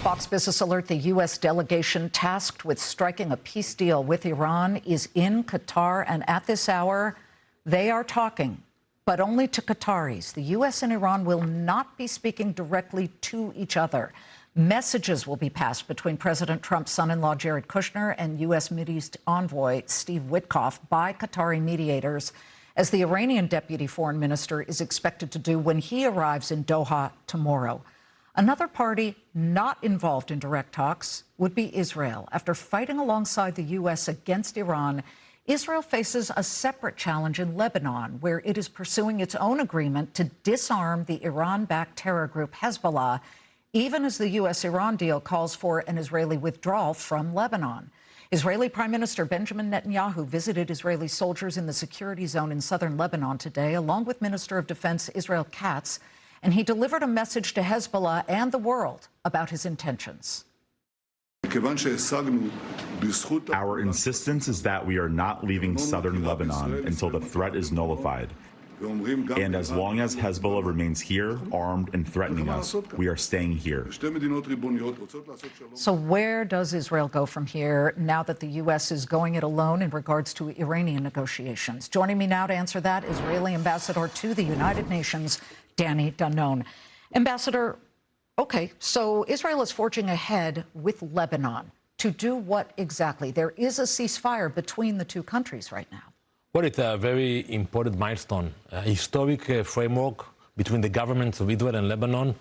Fox Business Alert: the U.S. delegation tasked with striking a peace deal with Iran is in Qatar, and at this hour, they are talking, but only to Qataris. The U.S. and Iran will not be speaking directly to each other. Messages will be passed between President Trump's son-in-law Jared Kushner and U.S. Mideast envoy Steve Witkoff by Qatari mediators, as the Iranian deputy foreign minister is expected to do when he arrives in Doha tomorrow. Another party not involved in direct talks would be Israel. After fighting alongside the U.S. against Iran, Israel faces a separate challenge in Lebanon, where it is pursuing its own agreement to disarm the Iran-backed terror group Hezbollah, even as the U.S.-Iran deal calls for an Israeli withdrawal from Lebanon. Israeli Prime Minister Benjamin Netanyahu visited Israeli soldiers in the security zone in southern Lebanon today, along with Minister of Defense Israel Katz, and he delivered a message to Hezbollah and the world about his intentions. Our insistence is that we are not leaving southern Lebanon until the threat is nullified. And as long as Hezbollah remains here, armed and threatening us, we are staying here. So where does Israel go from here now that the U.S. is going it alone in regards to Iranian negotiations? Joining me now to answer that, Israeli ambassador to the United Nations, Danon. Ambassador, okay, so Israel is forging ahead with Lebanon. To do what exactly? There is a ceasefire between the two countries right now. Well, it's a very important milestone, a historic framework between the governments of Israel and Lebanon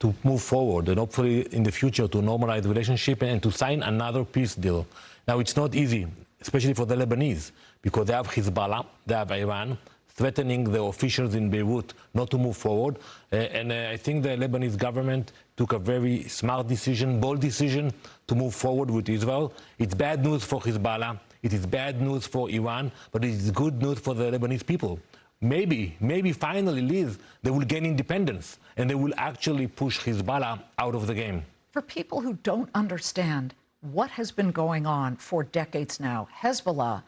to move forward and hopefully in the future to normalize the relationship and to sign another peace deal. Now, it's not easy, especially for the Lebanese, because they have Hezbollah, they have Iran, threatening the officials in Beirut not to move forward. I think the Lebanese government took a very smart decision, bold decision to move forward with Israel. It's bad news for Hezbollah. It is bad news for Iran, but it is good news for the Lebanese people. Maybe finally, Liz, they will gain independence and they will actually push Hezbollah out of the game. For people who don't understand what has been going on for decades now, Hezbollah,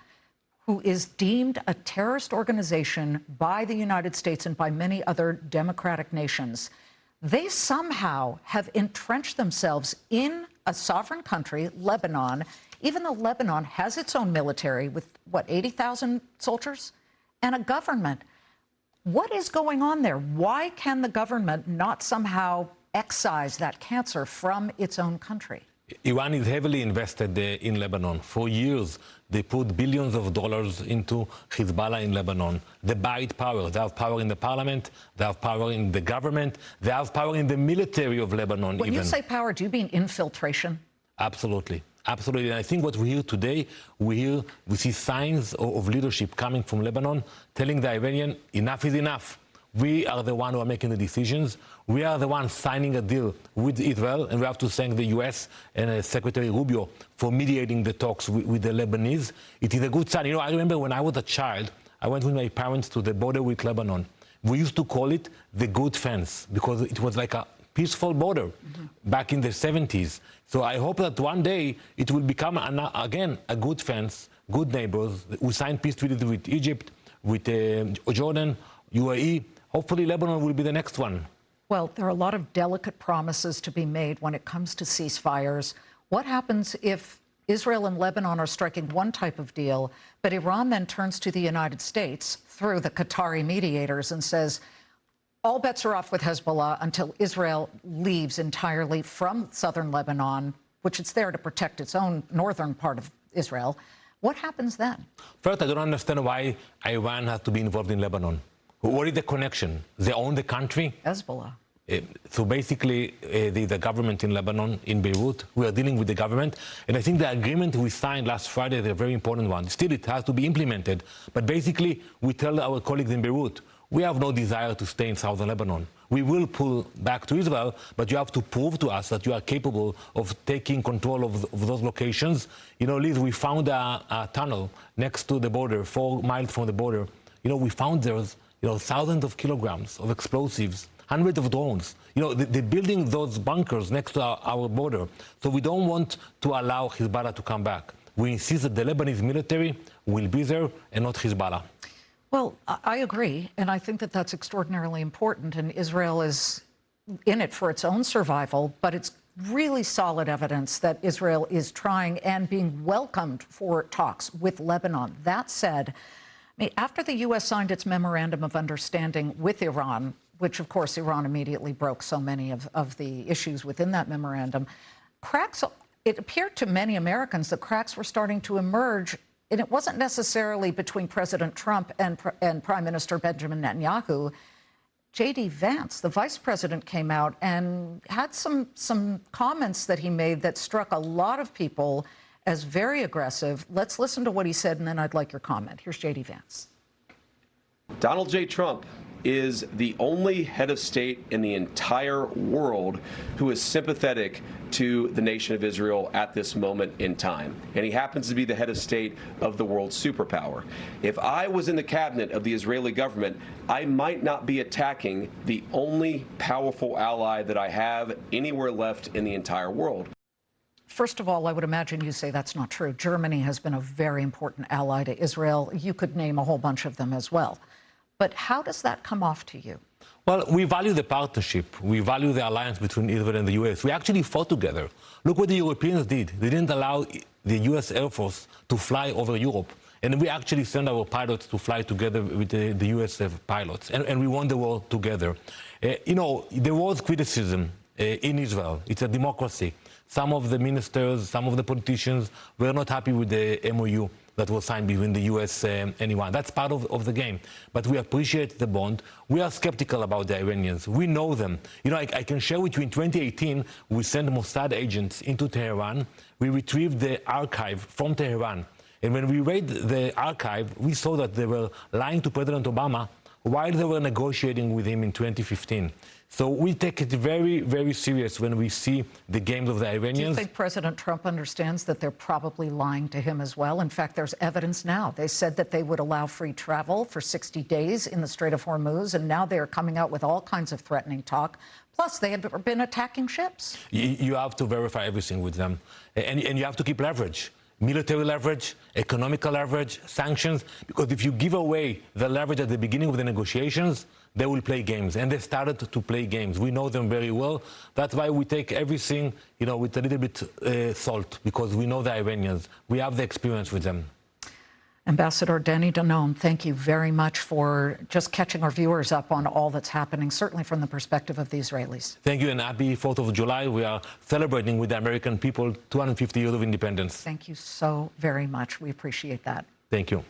who is deemed a terrorist organization by the United States and by many other democratic nations, they somehow have entrenched themselves in a sovereign country, Lebanon, even though Lebanon has its own military with, what, 80,000 soldiers and a government. What is going on there? Why can the government not somehow excise that cancer from its own country? Iran is heavily invested in Lebanon. For years, they put billions of dollars into Hezbollah in Lebanon. They buy it power. They have power in the parliament. They have power in the government. They have power in the military of Lebanon. When you say power, do you mean infiltration? Absolutely. Absolutely. And I think what we hear today, we see signs of leadership coming from Lebanon, telling the Iranian, enough is enough. We are the ones who are making the decisions. We are the ones signing a deal with Israel, and we have to thank the U.S. and Secretary Rubio for mediating the talks with the Lebanese. It is a good sign. You know, I remember when I was a child, I went with my parents to the border with Lebanon. We used to call it the good fence because it was like a peaceful border back in the 70s. So I hope that one day it will become, again, a good fence, good neighbors. We signed peace treaties with Egypt, with Jordan, UAE. Hopefully Lebanon will be the next one. Well, there are a lot of delicate promises to be made when it comes to ceasefires. What happens if Israel and Lebanon are striking one type of deal, but Iran then turns to the United States through the Qatari mediators and says, all bets are off with Hezbollah until Israel leaves entirely from southern Lebanon, which it's there to protect its own northern part of Israel. What happens then? First, I don't understand why Iran has to be involved in Lebanon. What is the connection? They own the country? Hezbollah. So basically, the government in Lebanon, in Beirut, we are dealing with the government. And I think the agreement we signed last Friday is a very important one. Still, it has to be implemented. But basically, we tell our colleagues in Beirut, we have no desire to stay in southern Lebanon. We will pull back to Israel, but you have to prove to us that you are capable of taking control of those locations. You know, Liz, we found a tunnel next to the border, 4 miles from the border. You know, we found there's thousands of kilograms of explosives, hundreds of drones. You know, they're building those bunkers next to our border. So we don't want to allow Hezbollah to come back. We insist that the Lebanese military will be there and not Hezbollah. Well, I agree, and I think that that's extraordinarily important, and Israel is in it for its own survival, but it's really solid evidence that Israel is trying and being welcomed for talks with Lebanon. That said, I mean, after the U.S. signed its memorandum of understanding with Iran, which, of course, Iran immediately broke so many of the issues within that memorandum, it appeared to many Americans that cracks were starting to emerge, and it wasn't necessarily between President Trump and Prime Minister Benjamin Netanyahu. J.D. Vance, the vice president, came out and had some comments that he made that struck a lot of people as very aggressive. Let's listen to what he said, and then I'd like your comment. Here's J.D. Vance. Donald J. Trump is the only head of state in the entire world who is sympathetic to the nation of Israel at this moment in time. And he happens to be the head of state of the world superpower. If I was in the cabinet of the Israeli government, I might not be attacking the only powerful ally that I have anywhere left in the entire world. First of all, I would imagine you say that's not true. Germany has been a very important ally to Israel. You could name a whole bunch of them as well. But how does that come off to you? Well, we value the partnership. We value the alliance between Israel and the U.S. We actually fought together. Look what the Europeans did. They didn't allow the U.S. Air Force to fly over Europe. And we actually sent our pilots to fly together with the U.S. pilots. And we won the war together. You know, there was criticism in Israel. It's a democracy. Some of the ministers, some of the politicians were not happy with the MOU that was signed between the U.S. and Iran. That's part of the game. But we appreciate the bond. We are skeptical about the Iranians. We know them. You know, I can share with you, in 2018, we sent Mossad agents into Tehran. We retrieved the archive from Tehran. And when we read the archive, we saw that they were lying to President Obama while they were negotiating with him in 2015. So we take it very, very serious when we see the games of the Iranians. Do you think President Trump understands that they're probably lying to him as well? In fact, there's evidence now. They said that they would allow free travel for 60 days in the Strait of Hormuz, and now they're coming out with all kinds of threatening talk. Plus, they have been attacking ships. You have to verify everything with them, and you have to keep leverage. Military leverage, economical leverage, sanctions, because if you give away the leverage at the beginning of the negotiations, they will play games, and they started to play games. We know them very well. That's why we take everything, you know, with a little bit salt, because we know the Iranians. We have the experience with them. Ambassador Danny Danon, thank you very much for just catching our viewers up on all that's happening, certainly from the perspective of the Israelis. Thank you, and happy 4th of July. We are celebrating with the American people 250 years of independence. Thank you so very much. We appreciate that. Thank you.